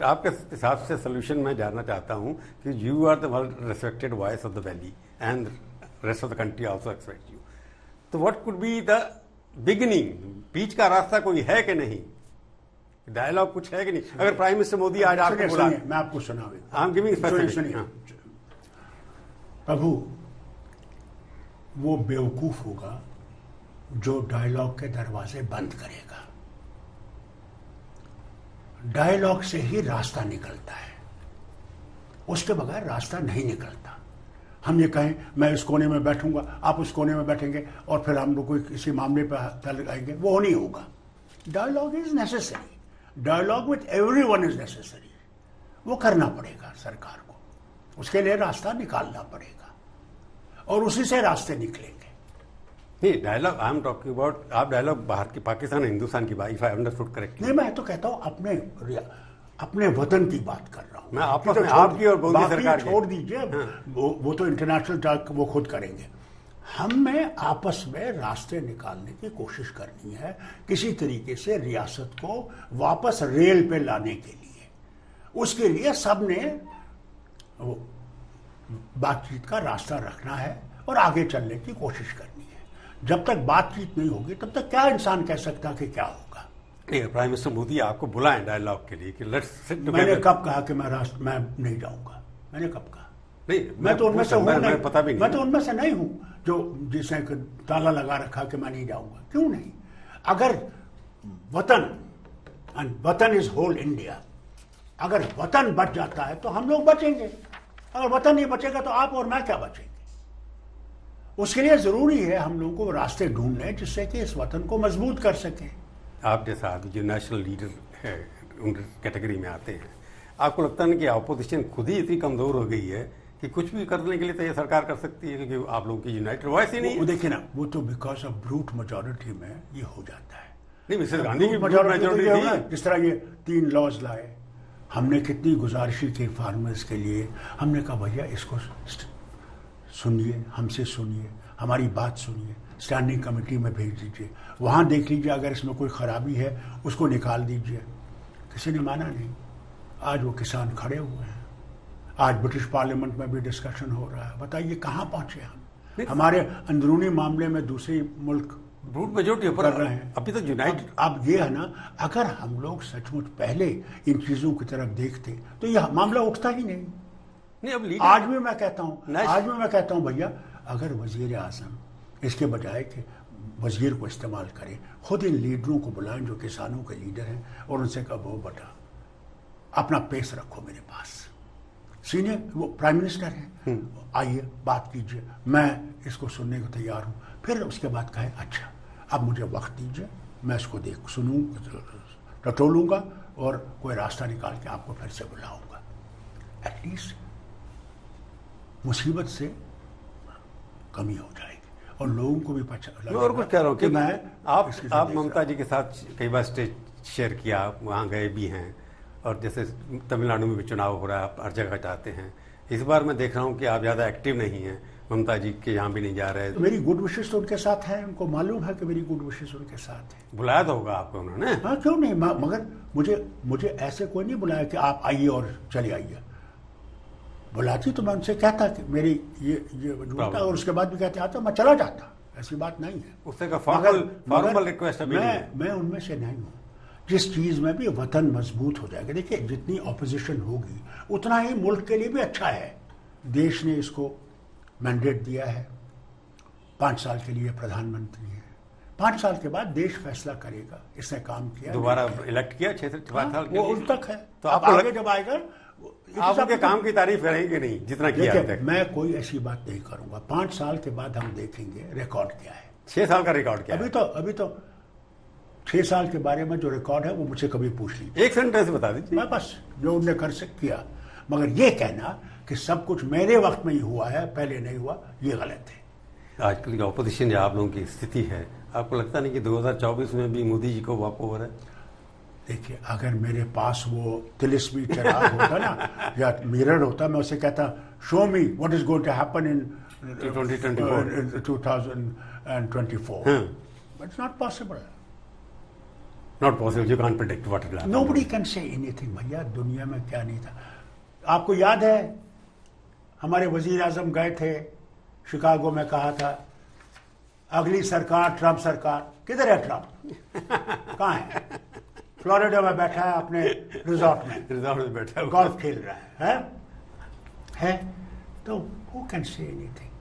आपके हिसाब से सोल्यूशन मैं जानना चाहता हूं कि you are the well respected voice of the valley and rest of the country also expect you, तो what could be the beginning, बीच का रास्ता कोई है कि नहीं, डायलॉग कुछ है कि नहीं? अगर प्राइम मिनिस्टर मोदी आज आपको बुला, मैं आपको आई एम गिविंग स्पेसिफिक। प्रभु, वो बेवकूफ होगा जो डायलॉग के दरवाजे बंद करेगा। डायलॉग से ही रास्ता निकलता है, उसके बगैर रास्ता नहीं निकलता। हम ये कहें मैं इस कोने में बैठूंगा, आप उस कोने में बैठेंगे और फिर हम लोग कोई किसी मामले पर लगाएंगे, वो नहीं होगा। Dialogue is necessary, dialogue with everyone is necessary. वो करना पड़ेगा सरकार को, उसके लिए रास्ता निकालना पड़ेगा और उसी से रास्ते निकलेंगे। नहीं, dialogue I am talking about, आप डायलॉग बाहर की, पाकिस्तान हिंदुस्तान की बात, इफ आई अंडरस्टूड करेक्टली। नहीं, मैं तो कहता हूं अपने वतन की बात कर रहा हूं मैं। आपस में आपकी और मोदी सरकार छोड़ दीजिए, वो तो इंटरनेशनल टास्क वो खुद करेंगे। हमें आपस में रास्ते निकालने की कोशिश करनी है, किसी तरीके से रियासत को वापस रेल पे लाने के लिए। उसके लिए सबने बातचीत का रास्ता रखना है और आगे चलने की कोशिश करनी है। जब तक बातचीत नहीं होगी तब तक क्या इंसान कह सकता कि क्या होगा? प्राइम मिनिस्टर मोदी आपको बुलाएं डायलॉग के लिए कि लेट्स सिट टुगेदर। मैंने कब कहा कि मैं नहीं जाऊंगा? मैंने कब कहा? नहीं, मैं तो उनमें से हूं नहीं, पता भी नहीं। मैं तो उनमें से नहीं हूं जो जिसने ताला लगा रखा कि मैं नहीं जाऊंगा। क्यों नहीं? अगर वतन इज होल इंडिया, अगर वतन बच जाता है तो हम लोग बचेंगे, अगर वतन नहीं बचेगा तो आप और मैं क्या बचेंगे? उसके लिए जरूरी है हम लोगों को रास्ते ढूंढने जिससे कि इस वतन को मजबूत कर सकें। आप जैसा आदमी जो नेशनल लीडर है उन कैटेगरी में आते हैं, आपको लगता है कि अपोजिशन खुद ही इतनी कमजोर हो गई है कि कुछ भी करने के लिए तो ये सरकार कर सकती है, क्योंकि आप लोगों की यूनाइटेड वॉइस ही नहीं है। वो देखिए ना, वो तो बिकॉज ऑफ ब्रूट मेजोरिटी में ये हो जाता है। नहीं, मिसेस गांधी की मेजोरिटी थी। जिस तरह ये 3 लॉज लाए, हमने कितनी गुजारिशी की फार्मर्स के लिए। हमने कहा भैया इसको सुनिए, हमसे सुनिए, हमारी बात सुनिए, स्टैंडिंग कमेटी में भेज दीजिए, वहां देख लीजिए, अगर इसमें कोई खराबी है उसको निकाल दीजिए। किसी ने माना नहीं। आज वो किसान खड़े हुए हैं, आज ब्रिटिश पार्लियामेंट में भी डिस्कशन हो रहा है। बताइए कहां पहुंचे हम? हमारे अंदरूनी मामले में दूसरे मुल्क ब्रूट मेजोरिटी कर रहे हैं। अभी तक यूनाइटेड। अब ये है ना, अगर हम लोग सचमुच पहले इन चीजों की तरफ देखते तो यह मामला उठता ही नहीं। अब आज भी मैं कहता हूं भैया, अगर वजीर आजम इसके बजाय कि वजीर को इस्तेमाल करें, खुद इन लीडरों को बुलाएं जो किसानों के लीडर हैं और उनसे कहा वो बेटा अपना पेश रखो मेरे पास, सीनियर वो प्राइम मिनिस्टर हैं, आइए बात कीजिए, मैं इसको सुनने को तैयार हूं। फिर उसके बाद कहे अच्छा अब मुझे वक्त दीजिए, मैं इसको सुनूं, टटोलूंगा और कोई रास्ता निकाल के आपको फिर से बुलाऊंगा। एटलीस्ट मुसीबत से कमी हो जाएगी और लोगों को भी पता लगेगा। और कुछ कह रहा हूँ कि मैं आप ममता जी के साथ कई बार स्टेज शेयर किया, वहाँ गए भी हैं, और जैसे तमिलनाडु में भी चुनाव हो रहा है, आप हर जगह जाते हैं। इस बार मैं देख रहा हूँ कि आप ज़्यादा एक्टिव नहीं हैं, ममता जी के यहाँ भी नहीं जा रहे। तो मेरी गुड विशेष तो उनके साथ है, उनको मालूम है कि मेरी गुड विशेष उनके साथ है। बुलाया तो होगा आपको उन्होंने? हाँ, क्यों नहीं, मगर मुझे ऐसे कोई नहीं बुलाया कि आप आइए और चले आइए। बुलाती तो मैं उनसे कहता कि मेरी ये वजूद था, और उसके बाद भी कहते आता मैं चला जाता, ऐसी बात नहीं है। उससे का फॉर्मल रिक्वेस्ट अभी नहीं है। मैं उनमें से नहीं हूँ। जिस चीज में भी वतन मजबूत हो जाएगा, देखिए जितनी ऑपोजिशन होगी उतना ही मुल्क के लिए भी अच्छा है। देश ने इसको मैंडेट दिया है, 5 साल के लिए प्रधानमंत्री है, 5 साल के बाद देश फैसला करेगा इसने काम किया, दोबारा इलेक्ट किया 6 साल के वो उन तक है। तो आप आगे जब आएगा आप उनके काम की तारीफ करेंगे नहीं जितना किया है। मैं कोई ऐसी बात नहीं करूंगा। 5 साल के बाद हम देखेंगे रिकॉर्ड क्या है। 6 साल का रिकॉर्ड क्या है? अभी तो 6 साल के बारे में जो रिकॉर्ड है वो मुझे कभी पूछ लीजिए, एक सेंटेंस बता दीजिए। मैं बस जो उनने कर किया, मगर ये कहना कि सब कुछ मेरे वक्त में ही हुआ है, पहले नहीं हुआ, ये गलत है। आजकल की ऑपोजिशन जो आप लोगों की स्थिति है, आपको लगता नहीं कि 2024 में भी मोदी जी को वॉक ओवर है? देखिए, अगर मेरे पास वो तिलिस्मी चिराग होता ना या मिरर होता, मैं उसे कहता show me what is going to happen in 2024, but it's not possible. Not possible. You can't predict what will happen. Nobody can say anything. भैया दुनिया में क्या नहीं था. आपको याद है हमारे वजीर आजम गए थे शिकागो में, कहा था अगली सरकार ट्रम्प सरकार. किधर है ट्रम्प? कहाँ है? फ्लोरिडा में बैठा है अपने रिजॉर्ट में बैठा है, गोल्फ खेल रहा है. तो who can say anything?